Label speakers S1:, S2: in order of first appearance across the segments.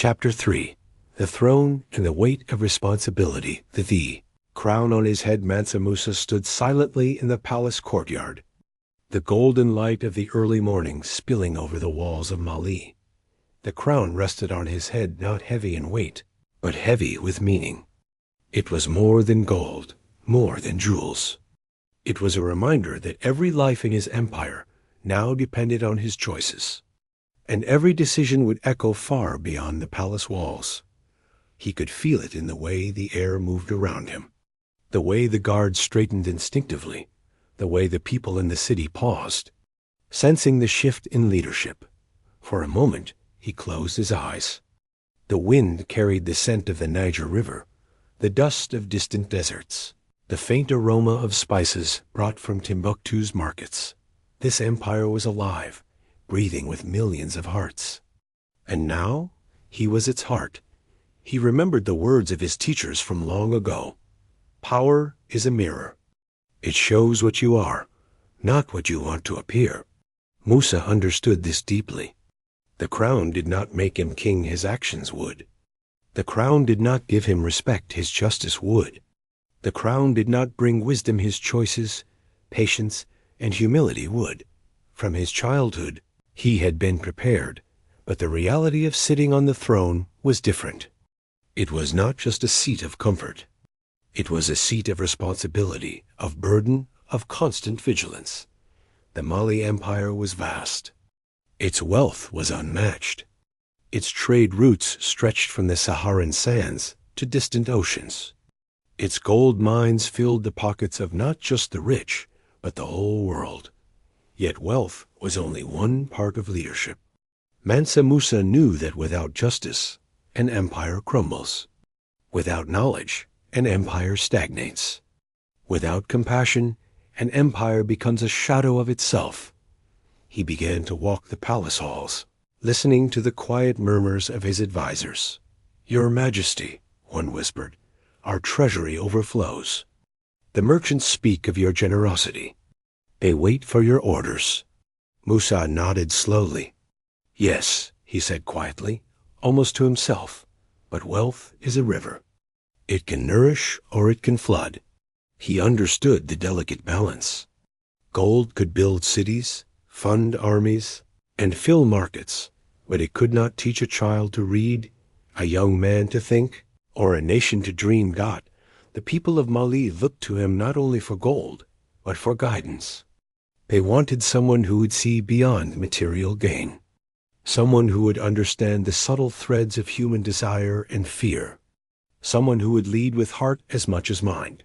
S1: Chapter 3. The Throne and the Weight of Responsibility. The crown on his head, Mansa Musa stood silently in the palace courtyard, the golden light of the early morning spilling over the walls of Mali. The crown rested on his head, not heavy in weight, but heavy with meaning. It was more than gold, more than jewels. It was a reminder that every life in his empire now depended on his choices, and every decision would echo far beyond the palace walls. He could feel it in the way the air moved around him, the way the guards straightened instinctively, the way the people in the city paused, sensing the shift in leadership. For a moment, he closed his eyes. The wind carried the scent of the Niger River, the dust of distant deserts, the faint aroma of spices brought from Timbuktu's markets. This empire was alive, breathing with millions of hearts. And now, he was its heart. He remembered the words of his teachers from long ago. Power is a mirror. It shows what you are, not what you want to appear. Musa understood this deeply. The crown did not make him king, his actions would. The crown did not give him respect, his justice would. The crown did not bring wisdom, his choices, patience, and humility would. From his childhood, he had been prepared, but the reality of sitting on the throne was different. It was not just a seat of comfort. It was a seat of responsibility, of burden, of constant vigilance. The Mali Empire was vast. Its wealth was unmatched. Its trade routes stretched from the Saharan sands to distant oceans. Its gold mines filled the pockets of not just the rich, but the whole world. Yet wealth was only one part of leadership. Mansa Musa knew that without justice, an empire crumbles. Without knowledge, an empire stagnates. Without compassion, an empire becomes a shadow of itself. He began to walk the palace halls, listening to the quiet murmurs of his advisers. "Your Majesty," one whispered, "our treasury overflows. The merchants speak of your generosity. They wait for your orders." Musa nodded slowly. "Yes," he said quietly, almost to himself, "but wealth is a river. It can nourish or it can flood." He understood the delicate balance. Gold could build cities, fund armies, and fill markets, but it could not teach a child to read, a young man to think, or a nation to dream. The people of Mali looked to him not only for gold, but for guidance. They wanted someone who would see beyond material gain, someone who would understand the subtle threads of human desire and fear, someone who would lead with heart as much as mind.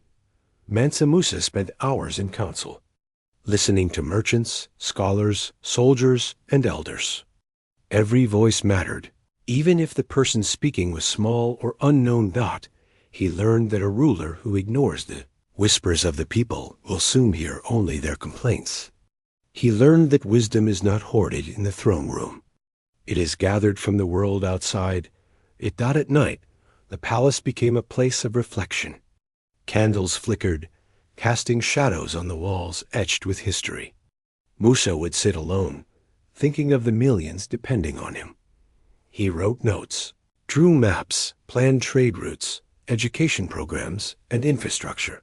S1: Mansa Musa spent hours in council, listening to merchants, scholars, soldiers, and elders. Every voice mattered. Even if the person speaking was small or unknown, he learned that a ruler who ignores the whispers of the people will soon hear only their complaints. He learned that wisdom is not hoarded in the throne room. It is gathered from the world outside. At night, the palace became a place of reflection. Candles flickered, casting shadows on the walls etched with history. Musa would sit alone, thinking of the millions depending on him. He wrote notes, drew maps, planned trade routes, education programs, and infrastructure.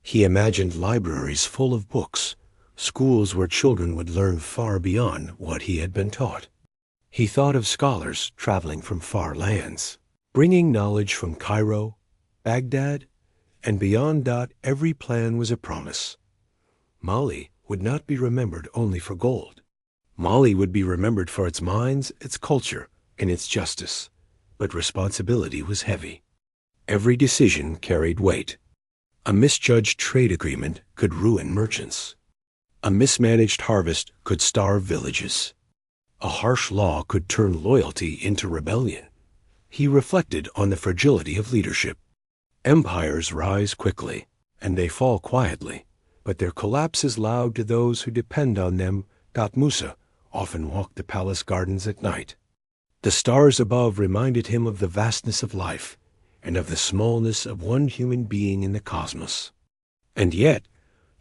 S1: He imagined libraries full of books, schools where children would learn far beyond what he had been taught. He thought of scholars traveling from far lands, bringing knowledge from Cairo, Baghdad, and beyond. Every plan was a promise. Mali would not be remembered only for gold. Mali would be remembered for its mines, its culture, and its justice. But responsibility was heavy. Every decision carried weight. A misjudged trade agreement could ruin merchants. A mismanaged harvest could starve villages. A harsh law could turn loyalty into rebellion. He reflected on the fragility of leadership. Empires rise quickly, and they fall quietly, but their collapse is loud to those who depend on them. Musa often walked the palace gardens at night. The stars above reminded him of the vastness of life and of the smallness of one human being in the cosmos. And yet,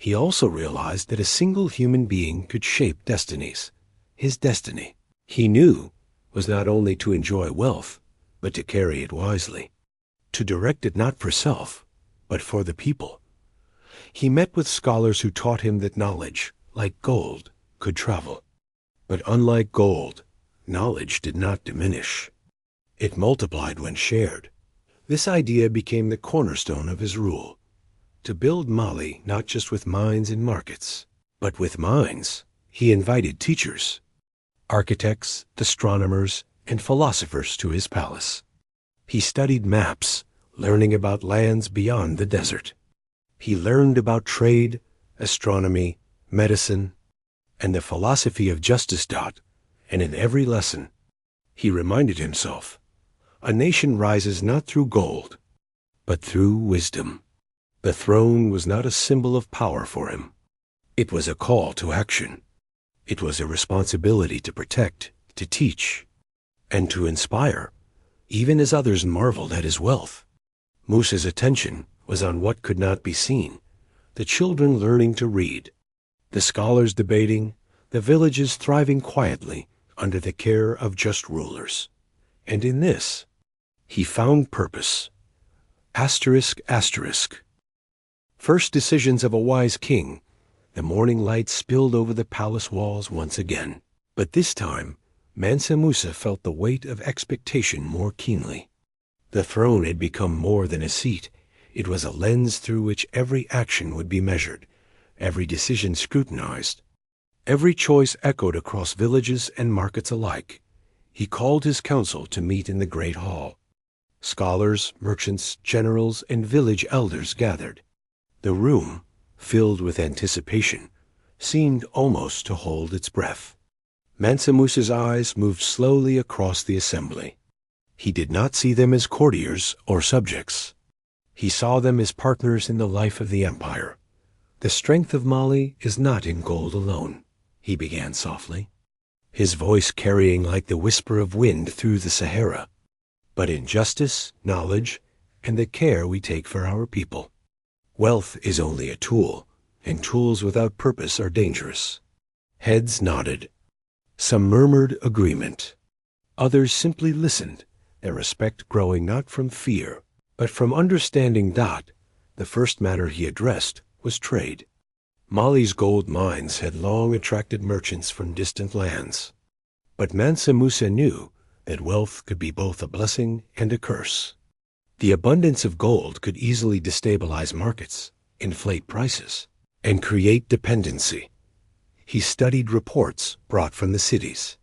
S1: he also realized that a single human being could shape destinies. His destiny, he knew, was not only to enjoy wealth, but to carry it wisely, to direct it not for self, but for the people. He met with scholars who taught him that knowledge, like gold, could travel. But unlike gold, knowledge did not diminish. It multiplied when shared. This idea became the cornerstone of his rule, to build Mali not just with mines and markets, but with minds. He invited teachers, architects, astronomers, and philosophers to his palace. He studied maps, learning about lands beyond the desert. He learned about trade, astronomy, medicine, and the philosophy of justice. And in every lesson, he reminded himself, a nation rises not through gold, but through wisdom. The throne was not a symbol of power for him. It was a call to action. It was a responsibility to protect, to teach, and to inspire, even as others marveled at his wealth. Musa's attention was on what could not be seen, the children learning to read, the scholars debating, the villages thriving quietly under the care of just rulers. And in this, he found purpose. Asterisk, asterisk. First decisions of a wise king. The morning light spilled over the palace walls once again. But this time, Mansa Musa felt the weight of expectation more keenly. The throne had become more than a seat. It was a lens through which every action would be measured, every decision scrutinized, every choice echoed across villages and markets alike. He called his council to meet in the great hall. Scholars, merchants, generals, and village elders gathered. The room, filled with anticipation, seemed almost to hold its breath. Mansa Musa's eyes moved slowly across the assembly. He did not see them as courtiers or subjects. He saw them as partners in the life of the empire. The strength of Mali is not in gold alone, he began softly, his voice carrying like the whisper of wind through the Sahara, but in justice, knowledge, and the care we take for our people. Wealth is only a tool, and tools without purpose are dangerous. Heads nodded. Some murmured agreement. Others simply listened, their respect growing not from fear, but from understanding. The first matter he addressed was trade. Mali's gold mines had long attracted merchants from distant lands. But Mansa Musa knew that wealth could be both a blessing and a curse. The abundance of gold could easily destabilize markets, inflate prices, and create dependency. He studied reports brought from the cities.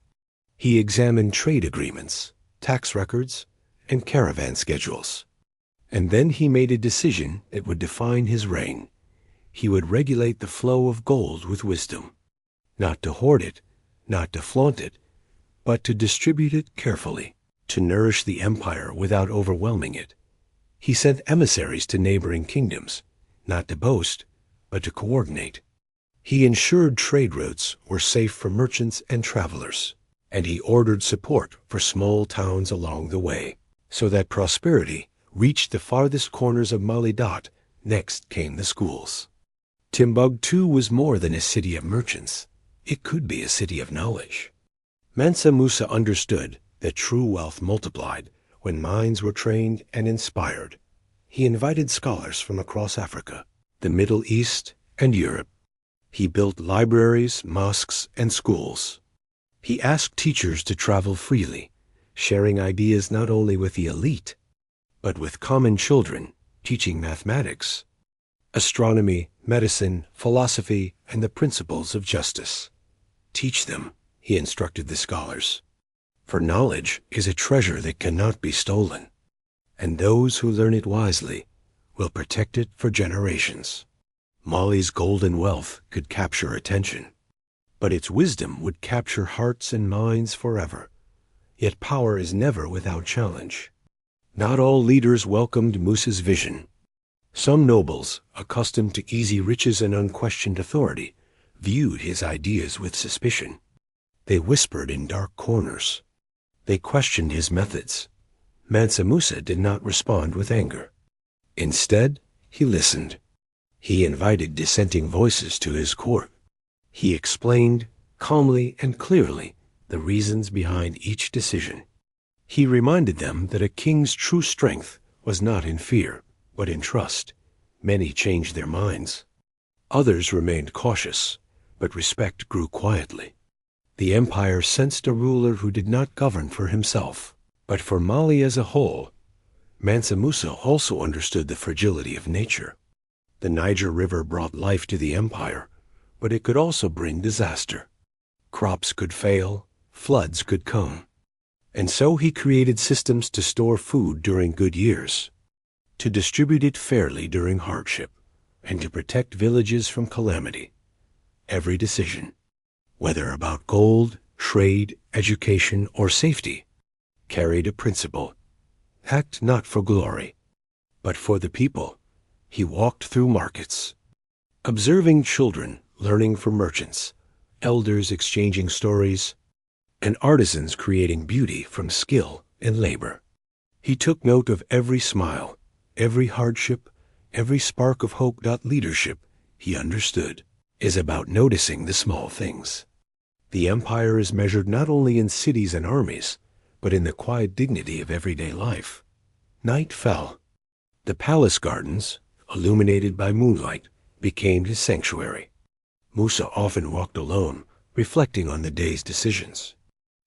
S1: He examined trade agreements, tax records, and caravan schedules. And then he made a decision that would define his reign. He would regulate the flow of gold with wisdom, not to hoard it, not to flaunt it, but to distribute it carefully, to nourish the empire without overwhelming it. He sent emissaries to neighboring kingdoms, not to boast, but to coordinate. He ensured trade routes were safe for merchants and travelers, and he ordered support for small towns along the way, so that prosperity reached the farthest corners of Mali. Next came the schools. Timbuktu was more than a city of merchants. It could be a city of knowledge. Mansa Musa understood that true wealth multiplied when minds were trained and inspired. He invited scholars from across Africa, the Middle East, and Europe. He built libraries, mosques, and schools. He asked teachers to travel freely, sharing ideas not only with the elite, but with common children, teaching mathematics, astronomy, medicine, philosophy, and the principles of justice. Teach them, he instructed the scholars, for knowledge is a treasure that cannot be stolen, and those who learn it wisely will protect it for generations. Mali's golden wealth could capture attention, but its wisdom would capture hearts and minds forever. Yet power is never without challenge. Not all leaders welcomed Musa's vision. Some nobles, accustomed to easy riches and unquestioned authority, viewed his ideas with suspicion. They whispered in dark corners. They questioned his methods. Mansa Musa did not respond with anger. Instead, he listened. He invited dissenting voices to his court. He explained, calmly and clearly, the reasons behind each decision. He reminded them that a king's true strength was not in fear, but in trust. Many changed their minds. Others remained cautious, but respect grew quietly. The empire sensed a ruler who did not govern for himself, but for Mali as a whole. Mansa Musa also understood the fragility of nature. The Niger River brought life to the empire, but it could also bring disaster. Crops could fail, floods could come. And so he created systems to store food during good years, to distribute it fairly during hardship, and to protect villages from calamity. Every decision, whether about gold, trade, education, or safety, carried a principle. Act not for glory, but for the people. He walked through markets, observing children learning from merchants, elders exchanging stories, and artisans creating beauty from skill and labor. He took note of every smile, every hardship, every spark of hope. Leadership, he understood, is about noticing the small things. The empire is measured not only in cities and armies, but in the quiet dignity of everyday life. Night fell. The palace gardens, illuminated by moonlight, became his sanctuary. Musa often walked alone, reflecting on the day's decisions.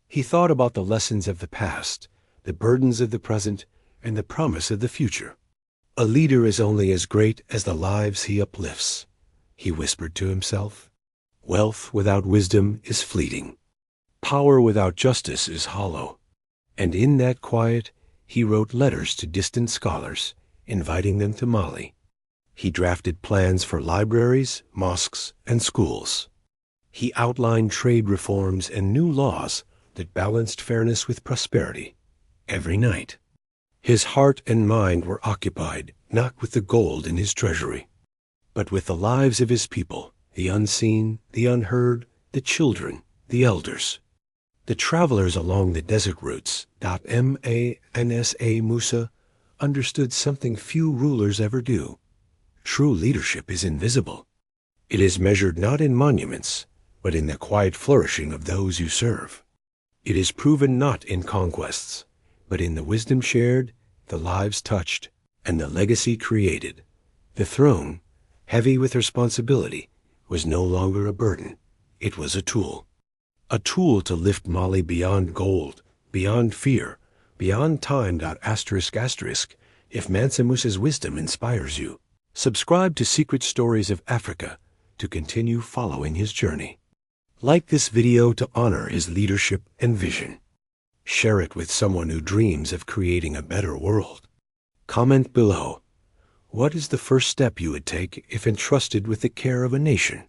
S1: He thought about the lessons of the past, the burdens of the present, and the promise of the future. A leader is only as great as the lives he uplifts, he whispered to himself. Wealth without wisdom is fleeting. Power without justice is hollow. And in that quiet, he wrote letters to distant scholars, inviting them to Mali. He drafted plans for libraries, mosques, and schools. He outlined trade reforms and new laws that balanced fairness with prosperity. Every night, his heart and mind were occupied not with the gold in his treasury, but with the lives of his people, the unseen, the unheard, the children, the elders. The travelers along the desert routes. Mansa Musa understood something few rulers ever do. True leadership is invisible. It is measured not in monuments, but in the quiet flourishing of those you serve. It is proven not in conquests, but in the wisdom shared, the lives touched, and the legacy created. The throne, heavy with responsibility, was no longer a burden. It was a tool. A tool to lift Mali beyond gold, beyond fear, beyond time. If Mansa Musa's wisdom inspires you, subscribe to Secret Stories of Africa to continue following his journey. Like this video to honor his leadership and vision. Share it with someone who dreams of creating a better world. Comment below. What is the first step you would take if entrusted with the care of a nation?